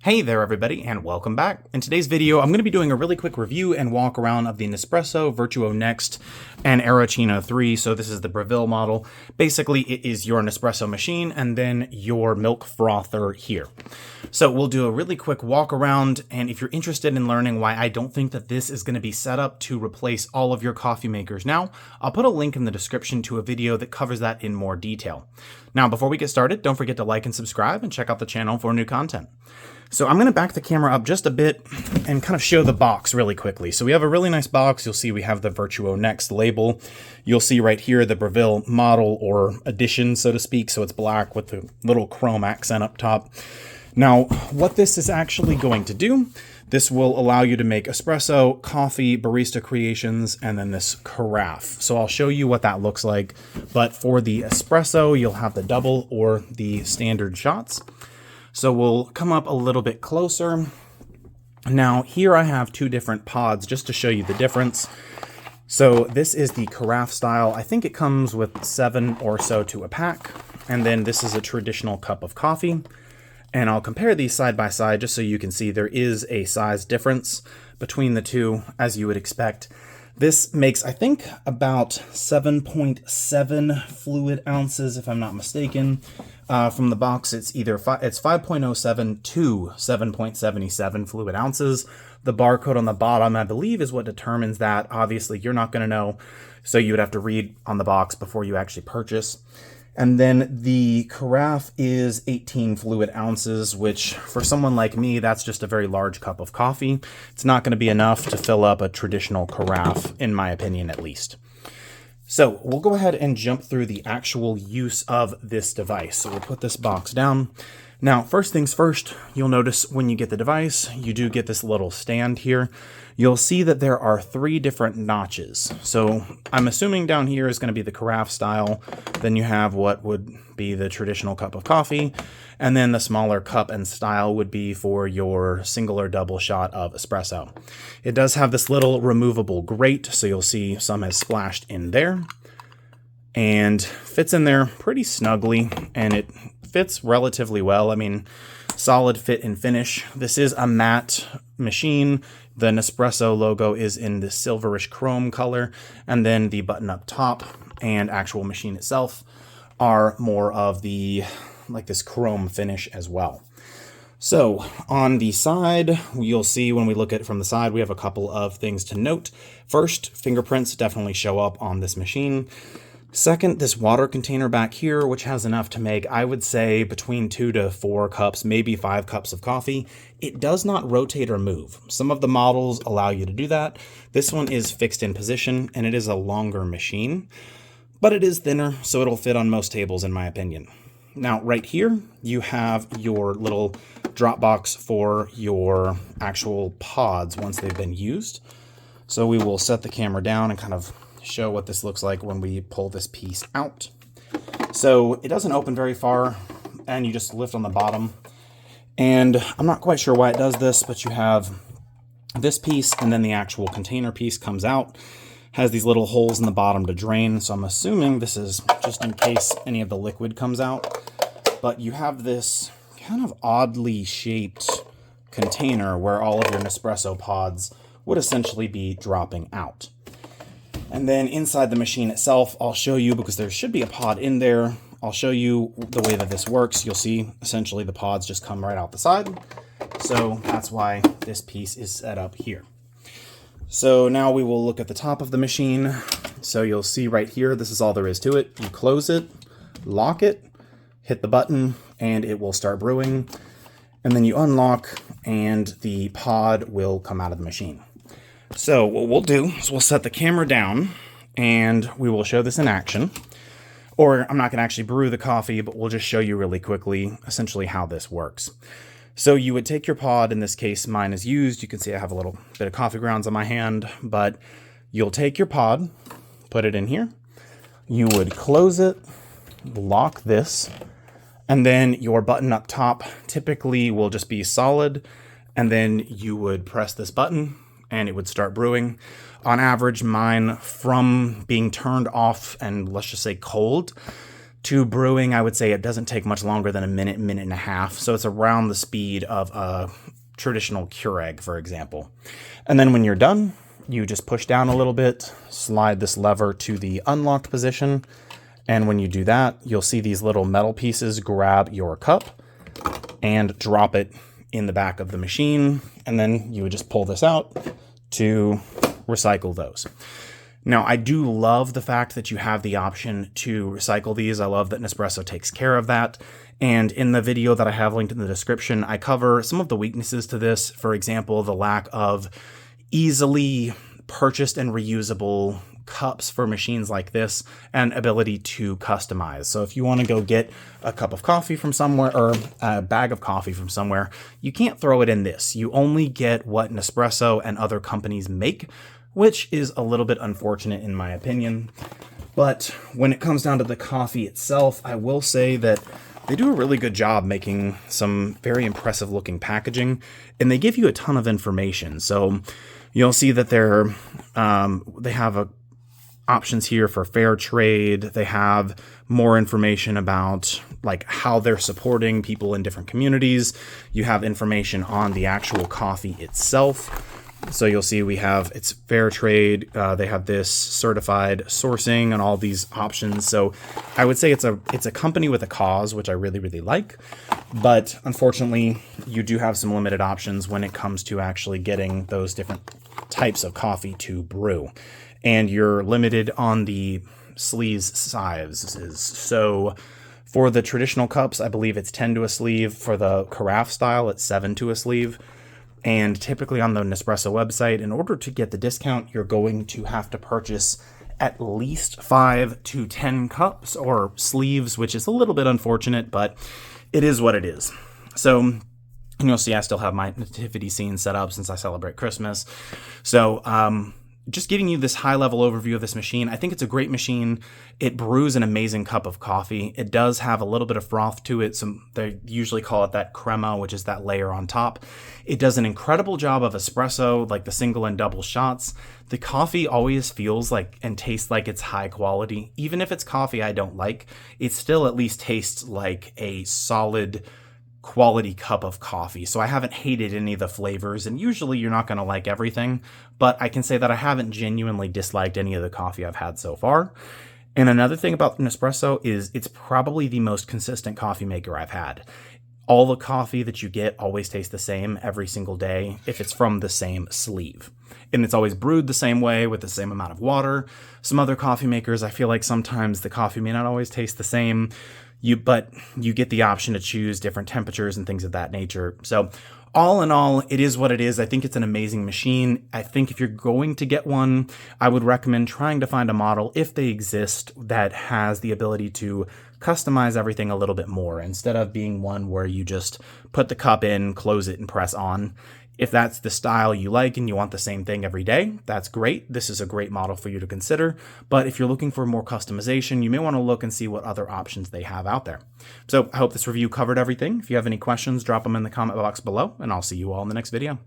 Hey there everybody, and welcome back. In today's video, I'm going to be doing a really quick review and walk around of the Nespresso Vertuo Next and Arrowccino 3. So this is the Breville model. Basically, it is your Nespresso machine and then your milk frother here. So we'll do a really quick walk around, and if you're interested in learning why I don't think that this is going to be set up to replace all of your coffee makers now, I'll put a link in the description to a video that covers that in more detail. Now, before we get started, don't forget to like and subscribe and check out the channel for new content. So I'm going to back the camera up just a bit and kind of show the box really quickly. So we have a really nice box. You'll see we have the Vertuo Next label. You'll see right here the Breville model or edition, so to speak. So it's black with the little chrome accent up top. Now, what this is actually going to do, this will allow you to make espresso, coffee, barista creations, and then this carafe. So I'll show you what that looks like. But for the espresso, you'll have the double or the standard shots. So we'll come up a little bit closer. Now here I have two different pods just to show you the difference. So this is the carafe style. I think it comes with 7 or so to a pack. And then this is a traditional cup of coffee. And I'll compare these side by side just so you can see there is a size difference between the two, as you would expect. This makes, I think, about 7.7 fluid ounces, if I'm not mistaken. From the box, it's either it's 5.07 to 7.77 fluid ounces. The barcode on the bottom, I believe, is what determines that. Obviously, you're not going to know, so you would have to read on the box before you actually purchase. And then the carafe is 18 fluid ounces, which for someone like me, that's just a very large cup of coffee. It's not going to be enough to fill up a traditional carafe, in my opinion, at least. So we'll go ahead and jump through the actual use of this device. So we'll put this box down. Now, first things first, you'll notice when you get the device, you do get this little stand here. You'll see that there are 3 different notches. So I'm assuming down here is going to be the carafe style. Then you have what would be the traditional cup of coffee. And then the smaller cup and style would be for your single or double shot of espresso. It does have this little removable grate, so you'll see some has splashed in there. And fits in there pretty snugly, and it fits relatively well. I mean, solid fit and finish. This is a matte machine. The Nespresso logo is in the silverish chrome color, and then the button up top and actual machine itself are more of the like this chrome finish as well. So on the side, you'll see when we look at it from the side, we have a couple of things to note. First, fingerprints definitely show up on this machine. Second, this water container back here, which has enough to make, I would say, between 2 to 4 cups, maybe 5 cups of coffee. It does not rotate or move. Some of the models allow you to do that. This one is fixed in position, and it is a longer machine, but it is thinner, so it'll fit on most tables, in my opinion. Now, right here, you have your little drop box for your actual pods once they've been used. So we will set the camera down and kind of show what this looks like when we pull this piece out. So it doesn't open very far, and you just lift on the bottom. And I'm not quite sure why it does this, but you have this piece, and then the actual container piece comes out. Has these little holes in the bottom to drain, so I'm assuming this is just in case any of the liquid comes out. But you have this kind of oddly shaped container where all of your Nespresso pods would essentially be dropping out. And then inside the machine itself, I'll show you, because there should be a pod in there, I'll show you the way that this works. You'll see essentially the pods just come right out the side. So that's why this piece is set up here. So now we will look at the top of the machine. So you'll see right here, this is all there is to it. You close it, lock it, hit the button, and it will start brewing. And then you unlock, and the pod will come out of the machine. So what we'll do is we'll set the camera down, and we will show this in action. Or I'm not going to actually brew the coffee, but we'll just show you really quickly essentially how this works. So you would take your pod, in this case mine is used, you can see I have a little bit of coffee grounds on my hand, but you'll take your pod, put it in here, you would close it, lock this, and then your button up top typically will just be solid, and then you would press this button and it would start brewing. On average, mine, from being turned off and let's just say cold To brewing, I would say it doesn't take much longer than a minute, minute and a half. So it's around the speed of a traditional Keurig, for example. And then when you're done, you just push down a little bit, slide this lever to the unlocked position. And when you do that, you'll see these little metal pieces grab your cup and drop it in the back of the machine. And then you would just pull this out to recycle those. Now, I do love the fact that you have the option to recycle these. I love that Nespresso takes care of that. And in the video that I have linked in the description, I cover some of the weaknesses to this. For example, the lack of easily purchased and reusable cups for machines like this and ability to customize. So if you want to go get a cup of coffee from somewhere or a bag of coffee from somewhere, you can't throw it in this. You only get what Nespresso and other companies make, which is a little bit unfortunate in my opinion. But when it comes down to the coffee itself, I will say that they do a really good job making some very impressive looking packaging, and they give you a ton of information. So you'll see that they have options here for fair trade. They have more information about like how they're supporting people in different communities. You have information on the actual coffee itself. So you'll see it's fair trade. They have this certified sourcing and all these options. So I would say it's a company with a cause, which I really, really like. But unfortunately, you do have some limited options when it comes to actually getting those different types of coffee to brew. And you're limited on the sleeves sizes. So for the traditional cups, I believe it's 10 to a sleeve. For the carafe style, it's 7 to a sleeve. And typically on the Nespresso website, in order to get the discount, you're going to have to purchase at least 5 to 10 cups or sleeves, which is a little bit unfortunate, but it is what it is. So you'll see I still have my nativity scene set up since I celebrate Christmas. So just giving you this high-level overview of this machine. I think it's a great machine. It brews an amazing cup of coffee. It does have a little bit of froth to it. They usually call it that crema, which is that layer on top. It does an incredible job of espresso, like the single and double shots. The coffee always feels like and tastes like it's high quality. Even if it's coffee I don't like, it still at least tastes like a solid quality cup of coffee. So I haven't hated any of the flavors, and usually you're not going to like everything, but I can say that I haven't genuinely disliked any of the coffee I've had so far. And another thing about Nespresso is it's probably the most consistent coffee maker I've had. All the coffee that you get always tastes the same every single day if it's from the same sleeve. And it's always brewed the same way with the same amount of water. Some other coffee makers, I feel like sometimes the coffee may not always taste the same. But you get the option to choose different temperatures and things of that nature. So all in all, it is what it is. I think it's an amazing machine. I think if you're going to get one, I would recommend trying to find a model, if they exist, that has the ability to customize everything a little bit more instead of being one where you just put the cup in, close it, and press on. If that's the style you like and you want the same thing every day, that's great. This is a great model for you to consider. But if you're looking for more customization, you may want to look and see what other options they have out there. So I hope this review covered everything. If you have any questions, drop them in the comment box below, and I'll see you all in the next video.